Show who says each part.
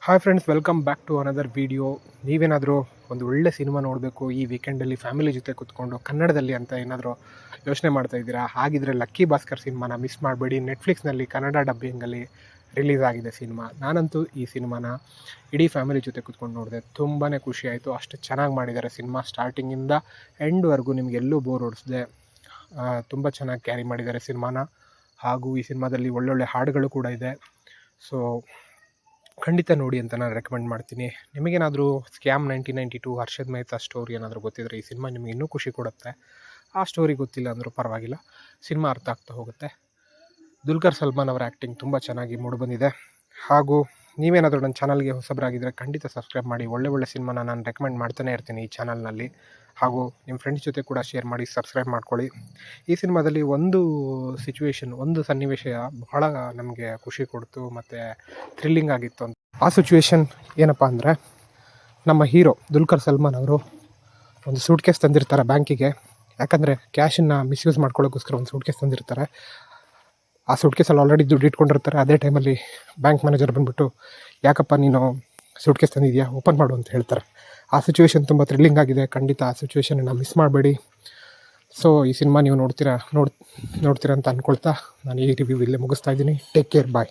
Speaker 1: Hi friends, welcome back to another video. ನೀವೇನಾದರೂ ಒಂದು ಒಳ್ಳೆ ಸಿನಿಮಾ ನೋಡಬೇಕು ಈ ವೀಕೆಂಡಲ್ಲಿ ಫ್ಯಾಮಿಲಿ ಜೊತೆ ಕೂತ್ಕೊಂಡು ಕನ್ನಡದಲ್ಲಿ ಅಂತ ಏನಾದರೂ ಯೋಚನೆ ಮಾಡ್ತಾ ಇದ್ದೀರಾ? ಹಾಗಿದ್ರೆ ಲಕ್ಕಿ ಭಾಸ್ಕರ್ ಸಿನಿಮಾನ ಮಿಸ್ ಮಾಡಬೇಡಿ. ನೆಟ್ಫ್ಲಿಕ್ಸ್ನಲ್ಲಿ ಕನ್ನಡ ಡಬ್ಬಿಂಗಲ್ಲಿ ರಿಲೀಸ್ ಆಗಿದೆ ಸಿನಿಮಾ. ನಾನಂತೂ ಈ ಸಿನಿಮಾನ ಇಡೀ ಫ್ಯಾಮಿಲಿ ಜೊತೆ ಕೂತ್ಕೊಂಡು ನೋಡಿದೆ. ತುಂಬಾ ಖುಷಿ ಆಯಿತು. ಅಷ್ಟು ಚೆನ್ನಾಗಿ ಮಾಡಿದ್ದಾರೆ ಸಿನಿಮಾ. ಸ್ಟಾರ್ಟಿಂಗಿಂದ ಎಂಡ್ವರೆಗೂ ನಿಮಗೆಲ್ಲೂ ಬೋರ್ ಹೊಡಿಸದೆ ತುಂಬ ಚೆನ್ನಾಗಿ ಕ್ಯಾರಿ ಮಾಡಿದ್ದಾರೆ ಸಿನಿಮಾನ. ಹಾಗೂ ಈ ಸಿನಿಮಾದಲ್ಲಿ ಒಳ್ಳೊಳ್ಳೆ ಹಾಡುಗಳು ಕೂಡ ಇದೆ. ಸೊ ಖಂಡಿತ ನೋಡಿ ಅಂತ ನಾನು ರೆಕಮೆಂಡ್ ಮಾಡ್ತೀನಿ. ನಿಮಗೇನಾದರೂ ಸ್ಕ್ಯಾಮ್ 1992 ಹರ್ಷದ್ ಮೆಹ್ತಾ ಸ್ಟೋರಿ ಏನಾದರೂ ಗೊತ್ತಿದ್ರೆ ಈ ಸಿನಿಮಾ ನಿಮಗೆ ಇನ್ನೂ ಖುಷಿ ಕೊಡುತ್ತೆ. ಆ ಸ್ಟೋರಿ ಗೊತ್ತಿಲ್ಲ ಅಂದರೂ ಪರವಾಗಿಲ್ಲ, ಸಿನಿಮಾ ಅರ್ಥ ಆಗ್ತಾ ಹೋಗುತ್ತೆ. ದುಲ್ಕರ್ ಸಲ್ಮಾನ್ ಅವರ ಆ್ಯಕ್ಟಿಂಗ್ ತುಂಬ ಚೆನ್ನಾಗಿ ಮೂಡಿಬಂದಿದೆ. ಹಾಗೂ ನೀವೇನಾದರೂ ನನ್ನ ಚಾನಲ್ಗೆ ಹೊಸಬರಾಗಿದ್ದರೆ ಖಂಡಿತ ಸಬ್ಸ್ಕ್ರೈಬ್ ಮಾಡಿ. ಒಳ್ಳೆ ಸಿನಿಮಾನ ನಾನು ರೆಕಮೆಂಡ್ ಮಾಡ್ತಾನೆ ಇರ್ತೀನಿ ಈ ಚಾನಲ್ನಲ್ಲಿ. ಹಾಗೂ ನಿಮ್ಮ ಫ್ರೆಂಡ್ಸ್ ಜೊತೆ ಕೂಡ ಶೇರ್ ಮಾಡಿ, ಸಬ್ಸ್ಕ್ರೈಬ್ ಮಾಡ್ಕೊಳ್ಳಿ. ಈ ಸಿನಿಮಾದಲ್ಲಿ ಒಂದು ಸನ್ನಿವೇಶ ಬಹಳ ನಮಗೆ ಖುಷಿ ಕೊಡ್ತು ಮತ್ತು ಥ್ರಿಲ್ಲಿಂಗ್ ಆಗಿತ್ತು ಅಂತ. ಆ ಸಿಚುವೇಶನ್ ಏನಪ್ಪ ಅಂದರೆ, ನಮ್ಮ ಹೀರೋ ದುಲ್ಕರ್ ಸಲ್ಮಾನ್ ಅವರು ಒಂದು ಸೂಟ್ಕೇಸ್ ತಂದಿರ್ತಾರೆ ಬ್ಯಾಂಕಿಗೆ. ಯಾಕಂದರೆ ಕ್ಯಾಶನ್ನು ಮಿಸ್ಯೂಸ್ ಮಾಡ್ಕೊಳ್ಳೋಕ್ಕೋಸ್ಕರ ಒಂದು ಸೂಟ್ಕೇಸ್ ತಂದಿರ್ತಾರೆ. ಆ ಸೂಟ್ಕೇಸಲ್ಲಿ ಆಲ್ರೆಡಿ ದುಡ್ಡು ಇಟ್ಕೊಂಡಿರ್ತಾರೆ. ಅದೇ ಟೈಮಲ್ಲಿ ಬ್ಯಾಂಕ್ ಮ್ಯಾನೇಜರ್ ಬಂದುಬಿಟ್ಟು, ಯಾಕಪ್ಪ ನೀನು ಸೂಟ್ಕೇಸ್ ತಂದಿದ್ಯಾ, ಓಪನ್ ಮಾಡು ಅಂತ ಹೇಳ್ತಾರೆ. ಆ ಸಿಚುವೇಶನ್ ತುಂಬ ಥ್ರಿಲ್ಲಿಂಗ್ ಆಗಿದೆ. ಖಂಡಿತ ಆ ಸಿಚುವೇಶನನ್ನು ಮಿಸ್ ಮಾಡಬೇಡಿ. ಸೊ ಈ ಸಿನಿಮಾ ನೀವು ನೋಡ್ತೀರಾ ಅಂತ ಅಂದ್ಕೊಳ್ತಾ ನಾನು ಈ ರಿವ್ಯೂ ಇಲ್ಲೇ ಮುಗಿಸ್ತಾ ಇದ್ದೀನಿ. ಟೇಕ್ ಕೇರ್, ಬಾಯ್.